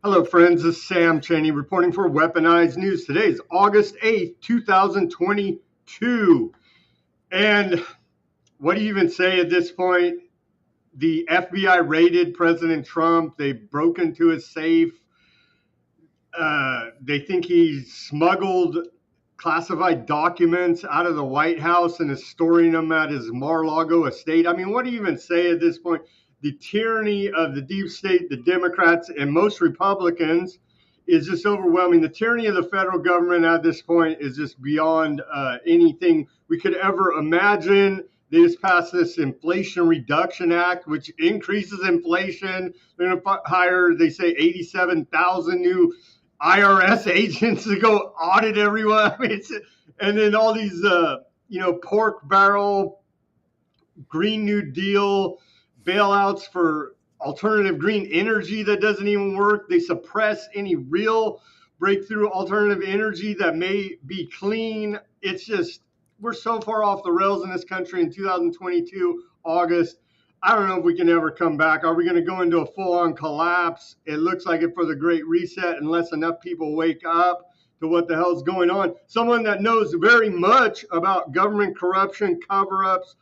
Hello, friends. This is Sam Cheney reporting for Weaponized News. Today is August 8th, 2022. And what do you even say at this point? The FBI raided President Trump. They broke into his safe. They think he smuggled classified documents out of the White House and is storing them at his Mar-a-Lago estate. I mean, what do you even say at this point? The tyranny of the deep state, the Democrats, and most Republicans is just overwhelming. The tyranny of the federal government at this point is just beyond anything we could ever imagine. They just passed this Inflation Reduction Act, which increases inflation. They're going to hire, they say, 87,000 new IRS agents to go audit everyone. I mean, and then all these, pork barrel, Green New Deal bailouts for alternative green energy that doesn't even work. They suppress any real breakthrough alternative energy that may be clean. It's just, we're so far off the rails in this country in 2022, August. I don't know if we can ever come back. Are we going to go into a full-on collapse? It looks like it for the Great Reset unless enough people wake up to what the hell's going on. Someone that knows very much about government corruption, cover-ups.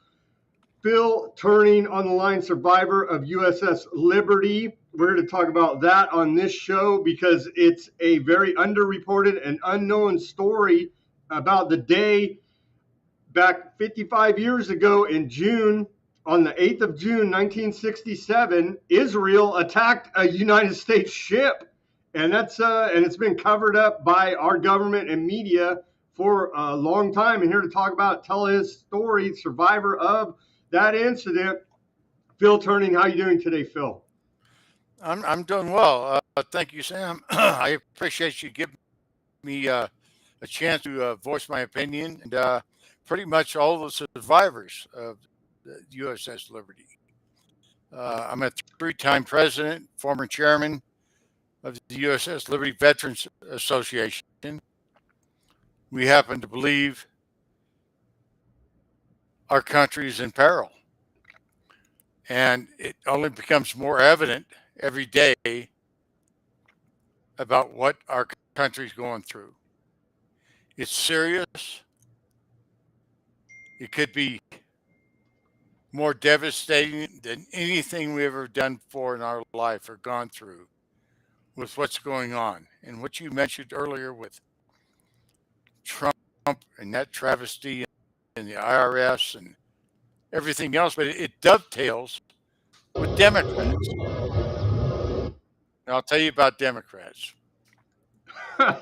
Phil Turning on the line, survivor of USS Liberty. We're here to talk about that on this show because it's a very underreported and unknown story about the day back 55 years ago in June. On the 8th of June, 1967, Israel attacked a United States ship. And it's been covered up by our government and media for a long time. And here to talk about, tell his story, survivor of that incident, Phil Turning. How you doing today, Phil? I'm doing well. Thank you, Sam. I appreciate you giving me a chance to voice my opinion. And pretty much all the survivors of the USS Liberty. I'm a three-time president, former chairman of the USS Liberty Veterans Association. We happen to believe our country is in peril. And it only becomes more evident every day about what our country's going through. It's serious. It could be more devastating than anything we've ever done before in our life or gone through with what's going on. And what you mentioned earlier with Trump and that travesty and the IRS and everything else, but it dovetails with Democrats. And I'll tell you about Democrats.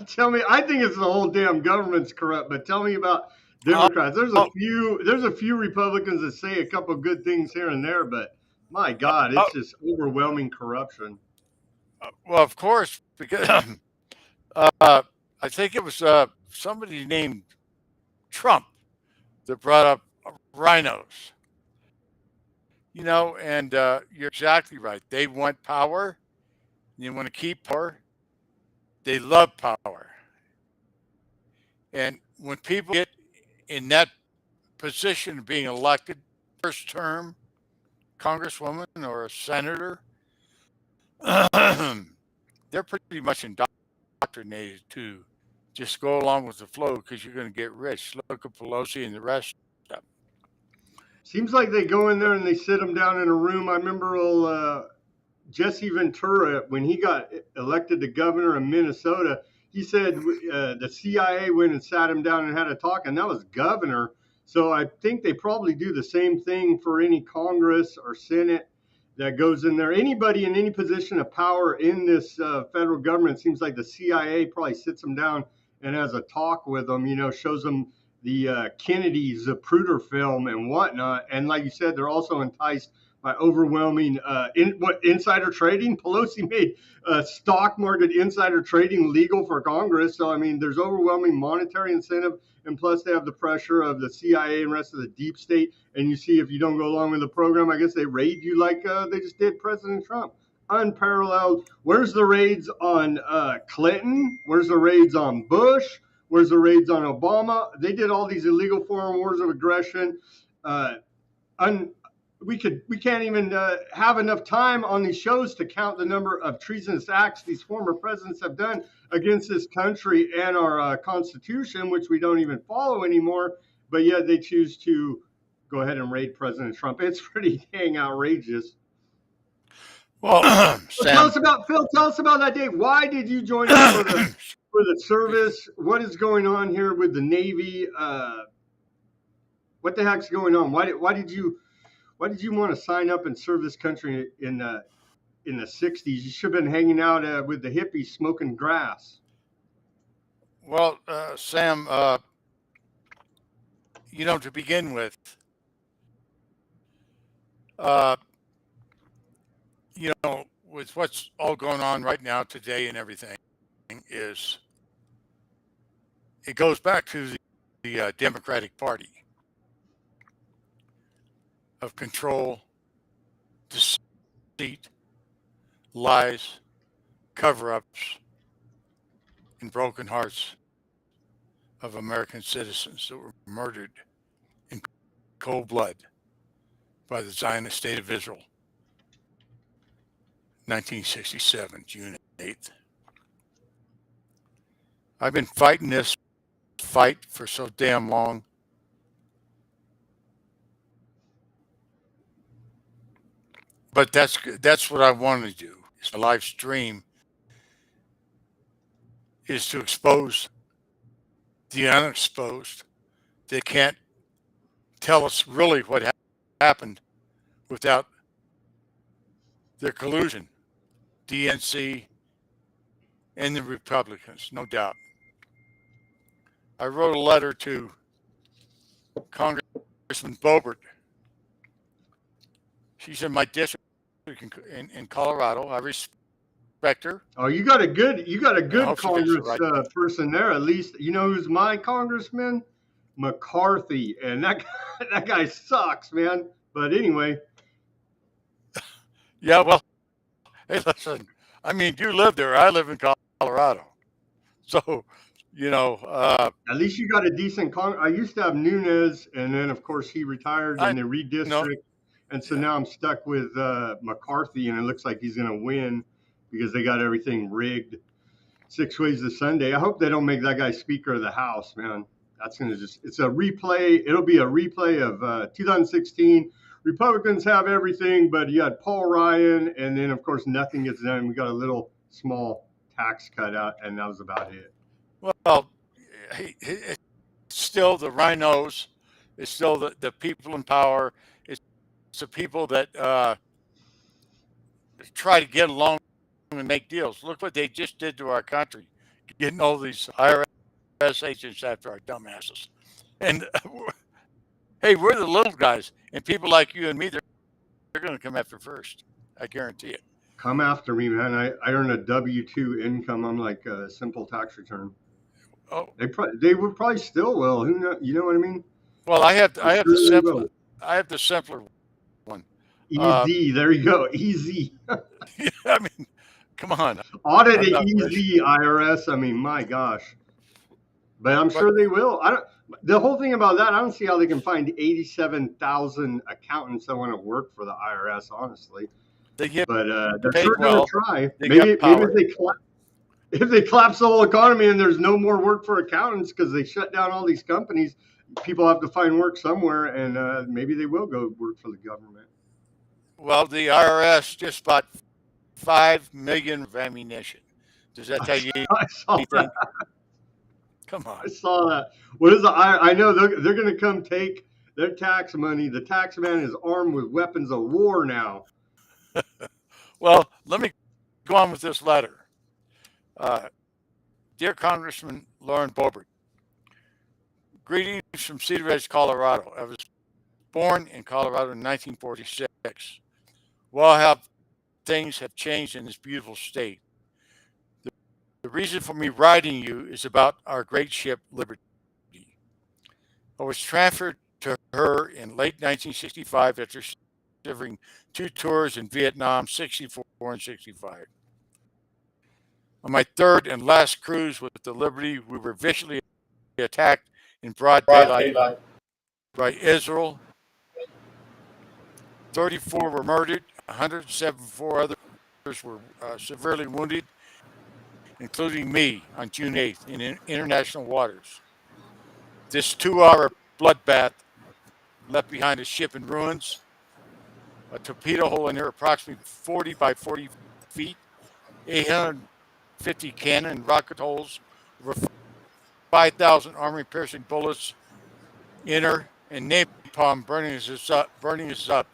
Tell me, I think it's the whole damn government's corrupt, but tell me about Democrats. There's a few Republicans that say a couple of good things here and there, but my God, it's just overwhelming corruption. Well, of course, because I think it was somebody named Trump that brought up rhinos. And you're exactly right. They want power. They want to keep power. They love power. And when people get in that position of being elected, first term congresswoman or a senator, they're pretty much indoctrinated to just go along with the flow because you're going to get rich. Look at Pelosi and the rest of them. Seems like they go in there and they sit them down in a room. I remember Jesse Ventura, when he got elected to governor of Minnesota, he said the CIA went and sat him down and had a talk, and that was governor. So I think they probably do the same thing for any Congress or Senate that goes in there. Anybody in any position of power in this federal government, seems like the CIA probably sits them down and has a talk with them, shows them the Kennedy Zapruder film and whatnot. And like you said, they're also enticed by overwhelming insider trading. Pelosi made stock market insider trading legal for Congress. So, I mean, there's overwhelming monetary incentive. And plus, they have the pressure of the CIA and rest of the deep state. And you see, if you don't go along with the program, I guess they raid you like they just did President Trump. Unparalleled. Where's the raids on Clinton? Where's the raids on Bush? Where's the raids on Obama? They did all these illegal foreign wars of aggression. we can't even have enough time on these shows to count the number of treasonous acts these former presidents have done against this country and our Constitution, which we don't even follow anymore. But yet they choose to go ahead and raid President Trump. It's pretty dang outrageous. Well, Sam, tell us about that day. Why did you join us for the service? What is going on here with the Navy? What the heck's going on? Why did you want to sign up and serve this country in the 60s? You should have been hanging out with the hippies smoking grass. Well, Sam, to begin with, with what's all going on right now today and everything, is it goes back to the Democratic Party of control, deceit, lies, cover-ups, and broken hearts of American citizens that were murdered in cold blood by the Zionist State of Israel, 1967, June 8th. I've been fighting this fight for so damn long. But that's what I want to do. My life's dream is to expose the unexposed. They can't tell us really what happened without their collusion, DNC and the Republicans, no doubt. I wrote a letter to Congressman Boebert. She's in my district in Colorado. I respect her. Oh, you got a good Congress person there. At least you know who's my congressman, McCarthy, and that guy sucks, man. But anyway. Yeah, well, hey, listen. I mean, you live there. I live in Colorado, so at least you got a decent I used to have Nunes, and then of course he retired and they redistricted. And so now I'm stuck with McCarthy, and it looks like he's going to win because they got everything rigged 6 ways to Sunday. I hope they don't make that guy Speaker of the House, man. That's going to it's a replay. It'll be a replay of 2016. Republicans have everything, but you had Paul Ryan, and then, of course, nothing gets done. We got a little small tax cut out, and that was about it. Well, it's still the rhinos. It's still the people in power. It's the people that try to get along and make deals. Look what they just did to our country, getting all these IRS agents after our dumbasses. And hey, we're the little guys, and people like you and me, they're going to come after first. I guarantee it. Come after me, man. I earn a W-2 income. I'm like a simple tax return. Oh, they would probably still will. Who know? You know what I mean? Well, I have the simpler one. Easy. There you go. Easy. I mean, come on. Audit it easy, IRS. I mean, my gosh. But I'm sure they will. The whole thing about that, I don't see how they can find 87,000 accountants that want to work for the IRS, honestly. They're sure going to try. Maybe if they collapse the whole economy and there's no more work for accountants because they shut down all these companies, people have to find work somewhere, and maybe they will go work for the government. Well, the IRS just bought 5 million of ammunition. Does that tell you anything? That. Come on. I saw that. What is I know they're going to come take their tax money. The tax man is armed with weapons of war now. Well, let me go on with this letter. Dear Congressman Lauren Boebert, greetings from Cedar Ridge, Colorado. I was born in Colorado in 1946. Well, how things have changed in this beautiful state. The reason for me writing you is about our great ship, Liberty. I was transferred to her in late 1965 after serving 2 tours in Vietnam, 64 and 65. On my 3rd and last cruise with the Liberty, we were viciously attacked in broad daylight by Israel 34 were murdered, 174 others were severely wounded, including me on June 8th in international waters. This 2-hour bloodbath left behind a ship in ruins, a torpedo hole in there approximately 40 by 40 feet, 850 cannon and rocket holes, over 5,000 armor-piercing bullets in her, and napalm burning us up.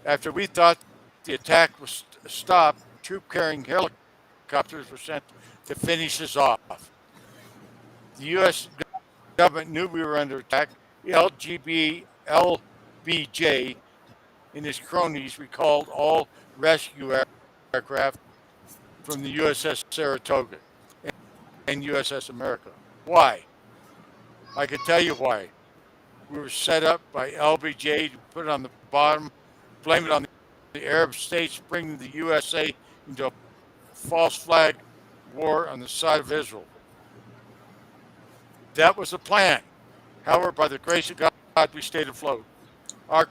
After we thought the attack was stopped, troop-carrying helicopters were sent to finish us off. The U.S. government knew we were under attack. LBJ and his cronies recalled all rescue aircraft from the USS Saratoga and USS America. Why? I can tell you why. We were set up by LBJ to put it on the bottom, blame it on the Arab states, bringing the USA into a false flag war on the side of Israel. That was the plan. However, by the grace of God, we stayed afloat. Our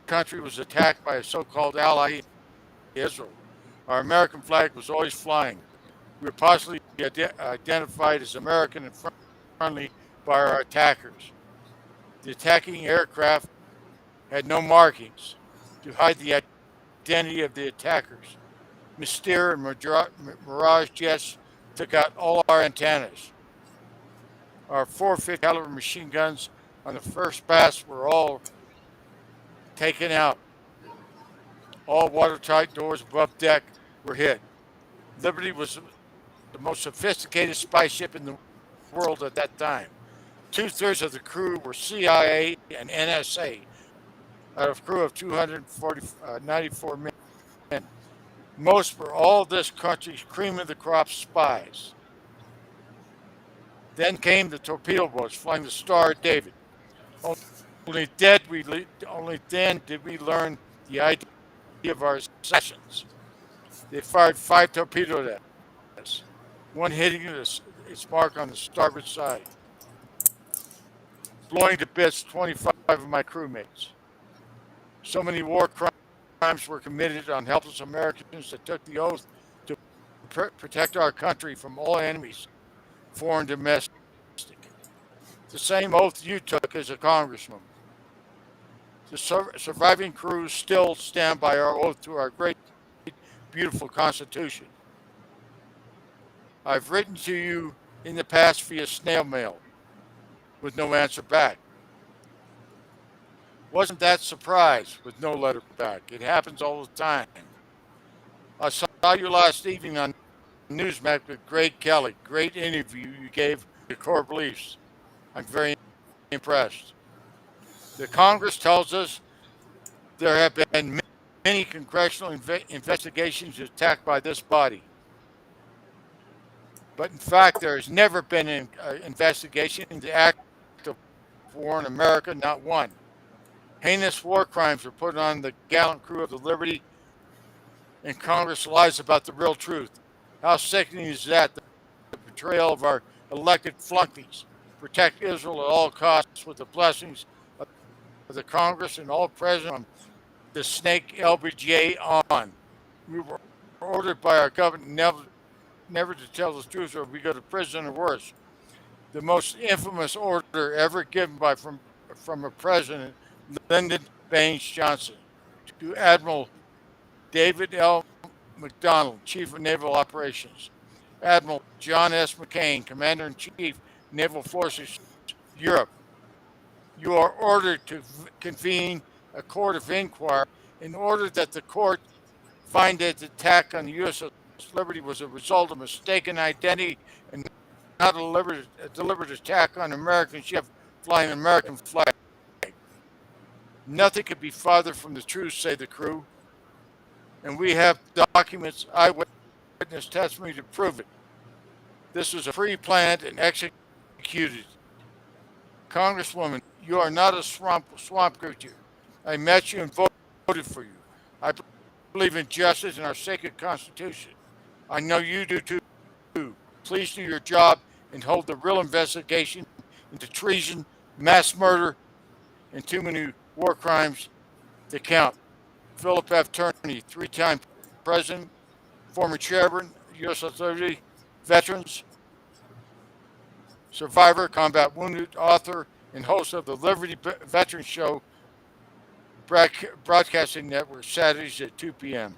country was attacked by a so-called ally, Israel. Our American flag was always flying. We were possibly identified as American and friendly by our attackers. The attacking aircraft had no markings to hide the identity of the attackers. Mystere and Mirage jets took out all our antennas. Our 450 caliber machine guns on the first pass were all taken out. All watertight doors above deck were hit. Liberty was the most sophisticated spy ship in the world at that time. 2/3 of the crew were CIA and NSA out of a crew of 294 men. Most were all this country's cream of the crop spies. Then came the torpedo boats flying the Star of David. Only then did we learn the idea of our assassins. They fired 5 torpedoes at us, one hitting its mark on the starboard side, blowing to bits 25 of my crewmates. So many war crimes were committed on helpless Americans that took the oath to protect our country from all enemies, foreign and domestic. The same oath you took as a congressman. The surviving crews still stand by our oath to our great, beautiful Constitution. I've written to you in the past via snail mail with no answer back. Wasn't that surprised with no letter back? It happens all the time. I saw you last evening on Newsmax with Greg Kelly. Great interview you gave to core beliefs. I'm very impressed. The Congress tells us there have been many congressional investigations attacked by this body. But in fact, there has never been an investigation into act of war in America, not one. Heinous war crimes were put on the gallant crew of the Liberty, and Congress lies about the real truth. How sickening is that? The betrayal of our elected flunkies. Protect Israel at all costs with the blessings of the Congress and all present on the snake LBJ on. We were ordered by our government never to tell the truth or we go to prison or worse. The most infamous order ever given from a president, Lyndon Baines Johnson, to Admiral David L. McDonald, Chief of Naval Operations, Admiral John S. McCain, Commander-in-Chief, Naval Forces, Europe. You are ordered to convene a court of inquiry in order that the court find that the attack on the USS Liberty was a result of mistaken identity and not a deliberate attack on an American ship flying an American flag. Nothing could be farther from the truth, say the crew. And we have documents, eyewitness testimony to prove it. This was a pre-planned and executed. Congresswoman, you are not a swamp creature. I met you and voted for you. I believe in justice and our sacred Constitution. I know you do too. Please do your job and hold the real investigation into treason, mass murder, and too many war crimes to count. Philip F. Turney, 3-time president, former chairman, USS Liberty, veterans, survivor, combat wounded, author, and host of the Liberty Veterans Show broadcasting network Saturdays at 2 p.m.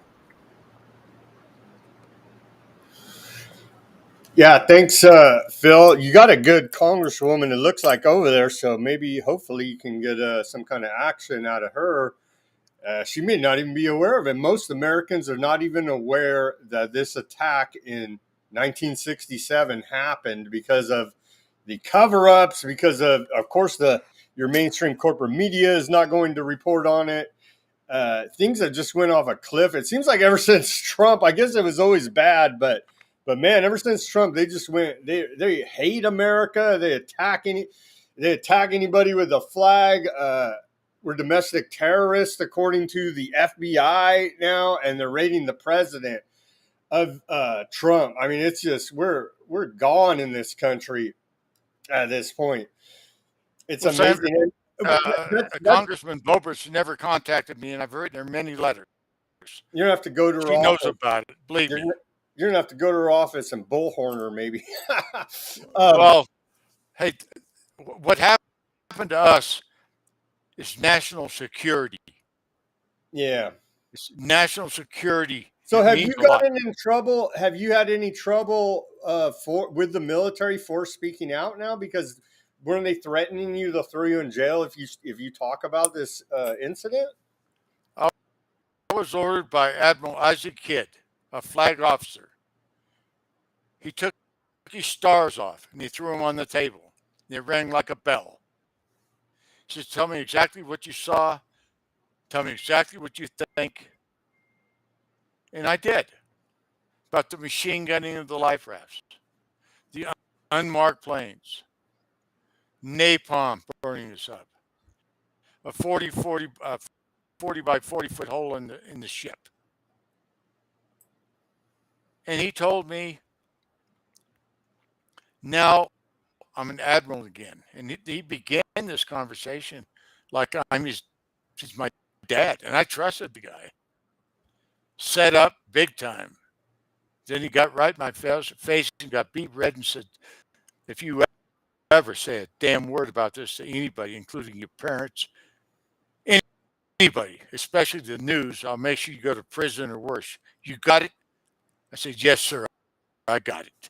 Yeah, thanks, Phil. You got a good congresswoman, it looks like, over there. So maybe, hopefully, you can get some kind of action out of her. She may not even be aware of it. Most Americans are not even aware that this attack in 1967 happened because of the cover-ups, because of course, your mainstream corporate media is not going to report on it. Things that just went off a cliff. It seems like ever since Trump, I guess it was always bad, but man, ever since Trump, they just went. They hate America. They attack anybody with a flag. We're domestic terrorists, according to the FBI now, and they're rating the president of Trump. I mean, it's just we're gone in this country at this point. It's Well, Sam, amazing. That's, Congressman Boebert never contacted me, and I've written her many letters. you don't have to go to her She knows office. about it. Believe me. You're gonna have to go to her office and bullhorn her, maybe. Well, hey, what happened to us is national security. Yeah. It's national security. So, It have means you a lot. gotten in trouble? Have you had any trouble with the military for speaking out now? Because weren't they threatening you? They'll throw you in jail if you talk about this incident. I was ordered by Admiral Isaac Kidd, a flag officer. He took his stars off and he threw them on the table. They rang like a bell. He says, "Tell me exactly what you saw. Tell me exactly what you think." And I did. About the machine gunning of the life rafts, the unmarked planes, napalm burning us up, a 40 by 40 foot hole in the ship. And he told me, now I'm an admiral again. And he began this conversation like he's my dad. And I trusted the guy. Set up big time. Then he got right in my face and got beat red and said, "If you ever say a damn word about this to anybody, including your parents, anybody, especially the news, I'll make sure you go to prison or worse. You got it?" I said, "Yes, sir, I got it."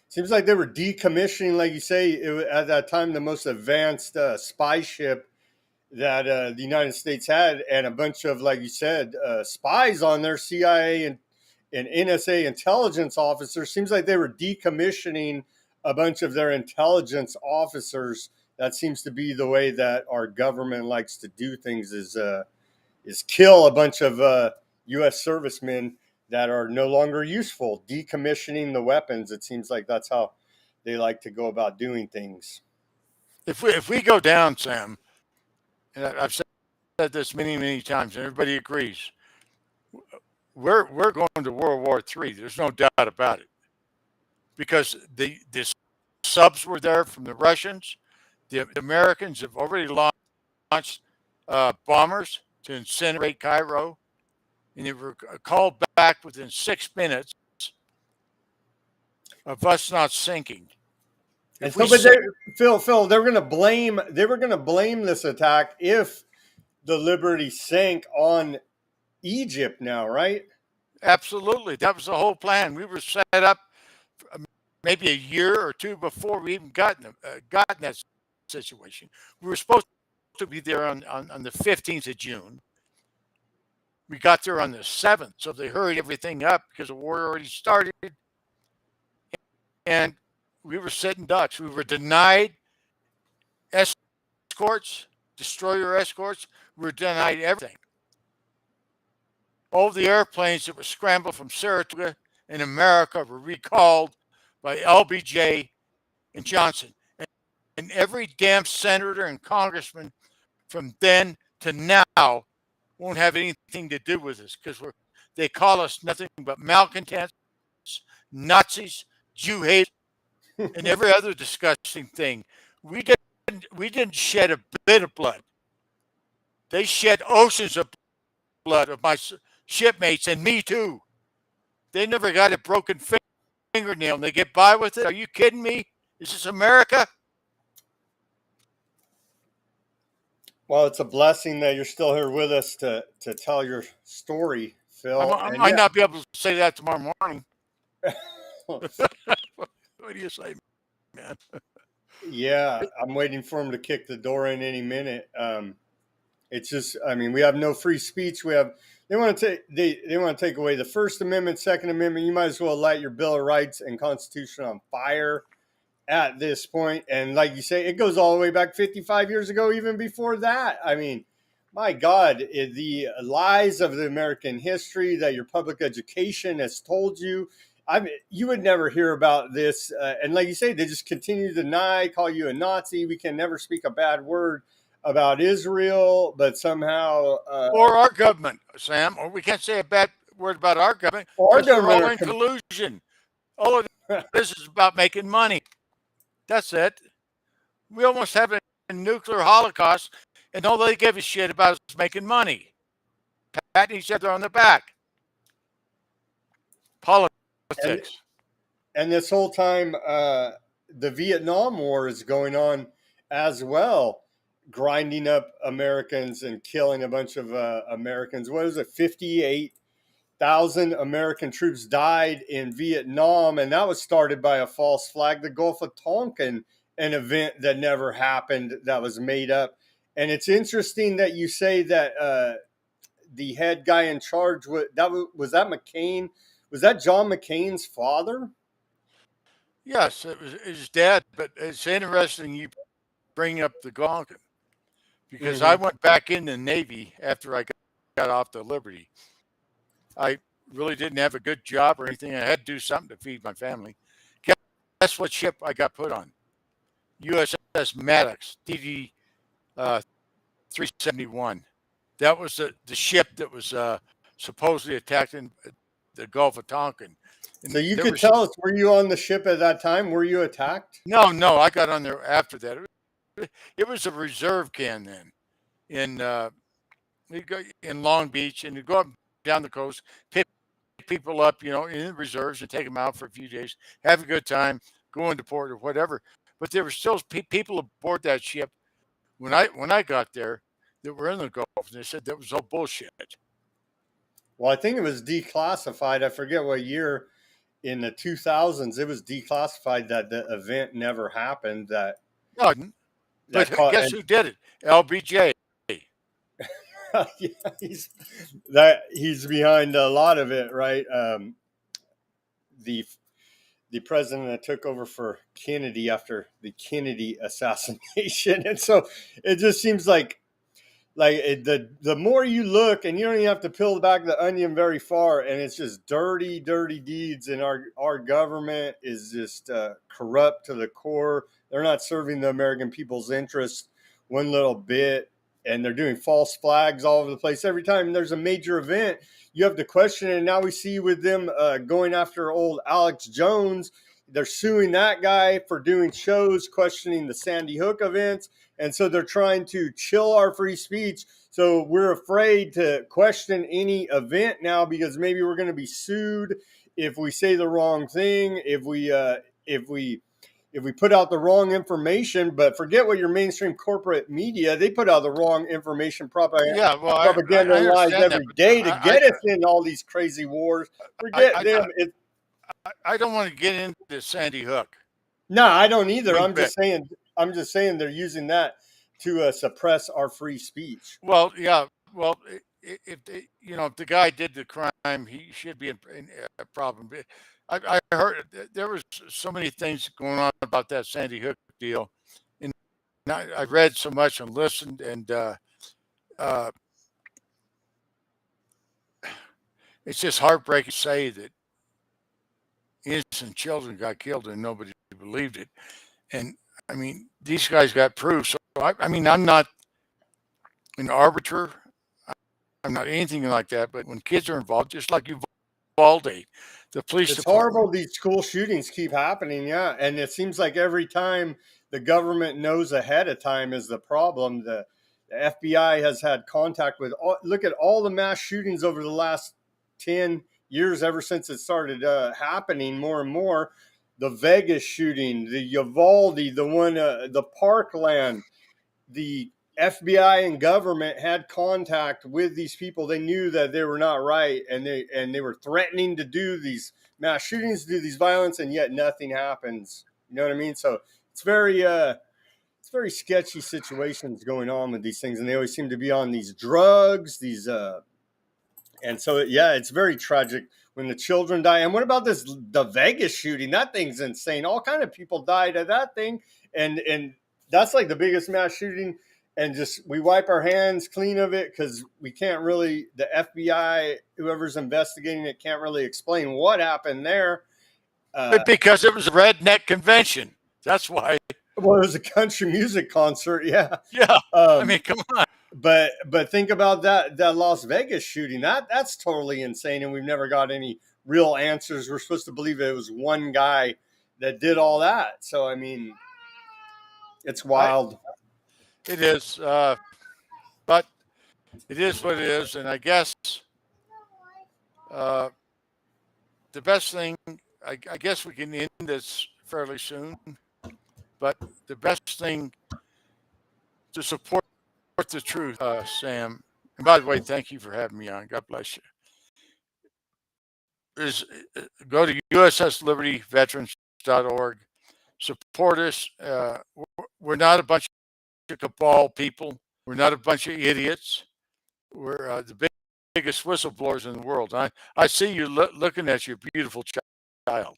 Seems like they were decommissioning, like you say, at that time, the most advanced spy ship that the United States had, and a bunch of, like you said, spies on their CIA and NSA intelligence officers. Seems like they were decommissioning a bunch of their intelligence officers. That seems to be the way that our government likes to do things: is kill a bunch of U.S. servicemen that are no longer useful, decommissioning the weapons. It seems like that's how they like to go about doing things. If we go down, Sam, and I've said this many times, and everybody agrees, we're going to World War III. There's no doubt about it, because the subs were there from the Russians. The Americans have already launched bombers to incinerate Cairo, and they were called back within 6 minutes of us not sinking. And so, but Phil, they were going to blame this attack if the Liberty sank on Egypt now, right? Absolutely. That was the whole plan. We were set up maybe a year or two before we even gotten that situation. We were supposed to be there on the 15th of June. We got there on the 7th, so they hurried everything up because the war already started. And we were sitting ducks. We were denied escorts, destroyer escorts. We were denied everything. All the airplanes that were scrambled from Saratoga in America were recalled by LBJ and Johnson. And every damn senator and congressman from then to now won't have anything to do with us because they call us nothing but malcontents, Nazis, Jew hate, and every other disgusting thing. We get didn't shed a bit of blood. They shed oceans of blood of my shipmates and me too. They never got a broken fingernail and they get by with it. Are you kidding me? Is this America? Well, it's a blessing that you're still here with us to tell your story, Phil. I might not be able to say that tomorrow morning. What do you say, man? Yeah, I'm waiting for him to kick the door in any minute. It's just, I mean, we have no free speech. They want to take they want to take away the First Amendment, Second Amendment. You might as well light your Bill of Rights and Constitution on fire at this point. And like you say, it goes all the way back 55 years ago, even before that. I mean, my God, the lies of the American history that your public education has told you. I mean, you would never hear about this. And like you say, they just continue to deny, call you a Nazi. We can never speak a bad word about Israel, but somehow. Or our government, Sam. Or we can't say a bad word about our government Our because they're government all in collusion. All of this is about making money. That's it. We almost have a nuclear holocaust, and all they give a shit about is making money. Patting each other on the back. Politics. And this whole time, the Vietnam War is going on as well, grinding up Americans and killing a bunch of Americans. What is it? 58,000 American troops died in Vietnam, and that was started by a false flag, the Gulf of Tonkin, an event that never happened, that was made up. And it's interesting that you say that the head guy in charge was that McCain. Was that John McCain's father? Yes, it was his dad, but it's interesting you bring up the Gonkin because I went back in the Navy after I got off the Liberty. I really didn't have a good job or anything. I had to do something to feed my family. Guess what ship I got put on? USS Maddox, DD 371. That was the ship that was supposedly attacking the Gulf of Tonkin. And so you could tell us, were you on the ship at that time? Were you attacked? No, I got on there after that. It was a reserve can then in Long Beach, and you go up down the coast, pick people up, in the reserves and take them out for a few days, have a good time, go into port or whatever. But there were still people aboard that ship when I got there that were in the Gulf, and they said that was all bullshit. Well, I think it was declassified. I forget what year. In the 2000s, it was declassified that the event never happened. But guess who did it? LBJ. Yeah, he's behind a lot of it, right? The president that took over for Kennedy after the Kennedy assassination, and so it just seems like the more you look, and you don't even have to peel back the onion very far, and it's just dirty deeds, and our government is just corrupt to the core. They're not serving the American people's interests one little bit, and they're doing false flags all over the place. Every time there's a major event, you have to question it, and now we see with them going after old Alex Jones. They're suing that guy for doing shows questioning the Sandy Hook events. And so they're trying to chill our free speech. So we're afraid to question any event now because maybe we're going to be sued if we say the wrong thing, if we put out the wrong information. But forget what your mainstream corporate media, they put out the wrong information, propaganda lies every day to get us in all these crazy wars. Forget them. I don't want to get into Sandy Hook. No, I don't either. I'm just saying they're using that to suppress our free speech. Well, yeah. Well, if the guy did the crime, he should be in a problem. I heard there was so many things going on about that Sandy Hook deal, and I read so much and listened, and it's just heartbreaking to say that innocent children got killed and nobody believed it. And I mean, these guys got proof. So I'm not an arbiter. I'm not anything like that. But when kids are involved, just like Uvalde, the police department. It's horrible. These school shootings keep happening. Yeah. And it seems like every time the government knows ahead of time is the problem. The FBI has had contact with look at all the mass shootings over the last 10 years, ever since it started happening more and more. The Vegas shooting, the Uvalde, the one, the Parkland, the FBI and government had contact with these people. They knew that they were not right, and they were threatening to do these mass shootings, do these violence, and yet nothing happens. You know what I mean? So it's very sketchy situations going on with these things, and they always seem to be on these drugs, and so it's very tragic when the children die. And what about the Vegas shooting? That thing's insane. All kind of people died at that thing, and that's like the biggest mass shooting. And just we wipe our hands clean of it because we can't really. The FBI, whoever's investigating it, can't really explain what happened there. Because it was a redneck convention. That's why. Well, it was a country music concert. Yeah. Yeah. I mean, come on. But think about that Las Vegas shooting. That's totally insane, and we've never got any real answers. We're supposed to believe it was one guy that did all that. So I mean, it's wild. It is, but it is what it is, and I guess the best thing. I guess we can end this fairly soon. But the best thing to support the truth, Sam. And by the way, thank you for having me on. God bless you. Is go to USSLibertyVeterans.org. Support us. We're not a bunch of cabal people. We're not a bunch of idiots. We're the biggest whistleblowers in the world. I see you looking at your beautiful child.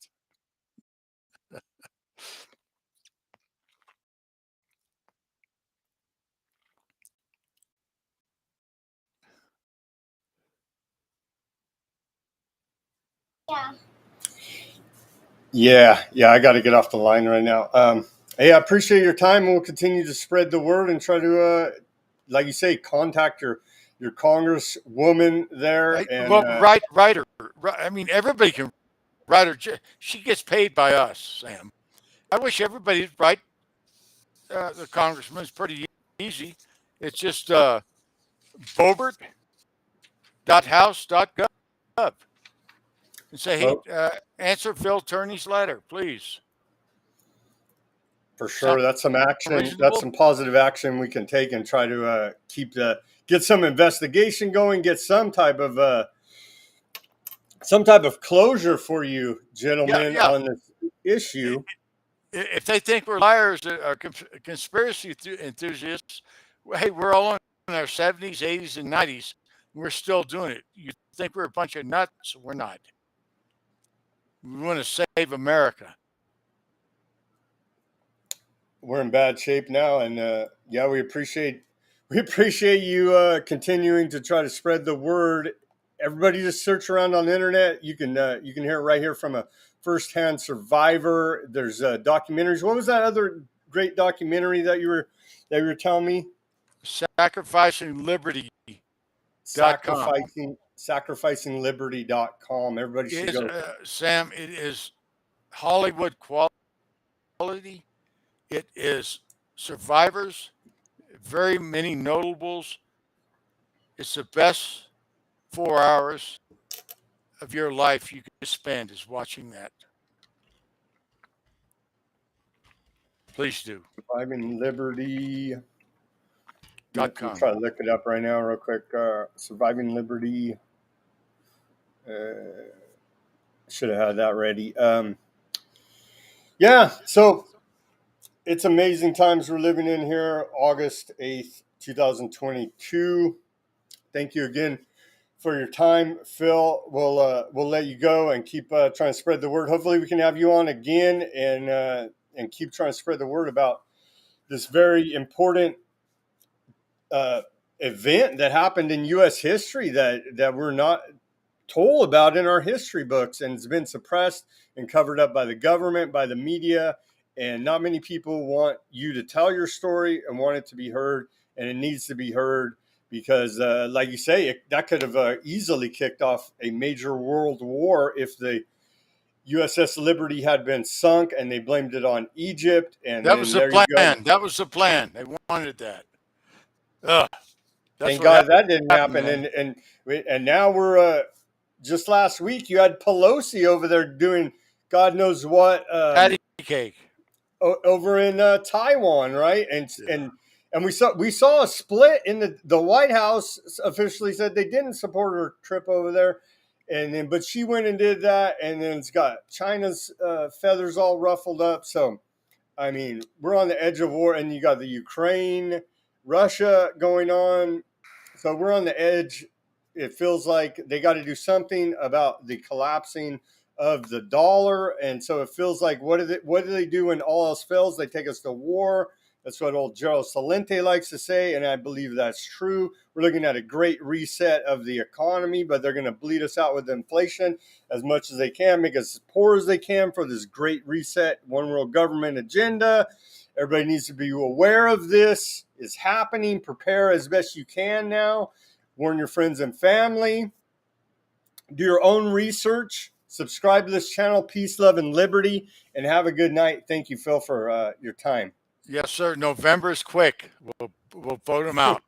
Yeah. I got to get off the line right now. Hey, I appreciate your time. We'll continue to spread the word and try to, like you say, contact your congresswoman there. Write her. I mean, everybody can write her. She gets paid by us, Sam. I wish everybody'd write the congressman. It's pretty easy. It's just bobert.house.gov and say, hey, answer Phil Turney's letter, please. For sure, that's some action. Reasonable. That's some positive action we can take and try to get some investigation going, get some type of closure for you, gentlemen, on this issue. If they think we're liars or conspiracy enthusiasts, hey, we're all in our 70s, 80s, and 90s. We're still doing it. You think we're a bunch of nuts? We're not. We want to save America. We're in bad shape now, and we appreciate you continuing to try to spread the word. Everybody, just search around on the internet. You can hear it right here from a firsthand survivor. There's documentaries. What was that other great documentary that you were telling me? Sacrificing Liberty. Sacrificingliberty.com. Everybody should go. Sam, it is Hollywood quality. It is survivors, very many notables. It's the best 4 hours of your life you can spend is watching that. Please do. Surviving Liberty. I'm try to look it up right now, real quick. Surviving Liberty. Should have had that ready. So it's amazing times we're living in here. August 8th, 2022. Thank you again for your time, Phil. We'll let you go and keep trying to spread the word. Hopefully, we can have you on again and keep trying to spread the word about this very important event that happened in U.S. history that we're not told about in our history books, and it's been suppressed and covered up by the government, by the media, and not many people want you to tell your story and want it to be heard, and it needs to be heard because, like you say, that could have easily kicked off a major world war if the USS Liberty had been sunk, and they blamed it on Egypt. And That was then the there you go. plan. That was the plan. They wanted that. Ugh, that's Thank what God that didn't happened, happen. man. And now we're just last week you had Pelosi over there doing God knows what Patty cake. over in Taiwan, right? Yeah. And we saw a split in the White House officially said they didn't support her trip over there, and then but she went and did that, and then it's got China's feathers all ruffled up. So I mean, we're on the edge of war, and you got the Ukraine, Russia going on. So we're on the edge. It feels like they got to do something about the collapsing of the dollar, and so it feels like what do they do when all else fails? They take us to war. That's what old Joe Salente likes to say, and I believe that's true. We're looking at a great reset of the economy, but they're going to bleed us out with inflation as much as they can, make us as poor as they can for this great reset, one world government agenda. Everybody needs to be aware of this is happening. Prepare as best you can now. Warn your friends and family. Do your own research. Subscribe to this channel. Peace, love, and liberty. And have a good night. Thank you, Phil, for your time. Yes, sir. November's quick. We'll vote them out.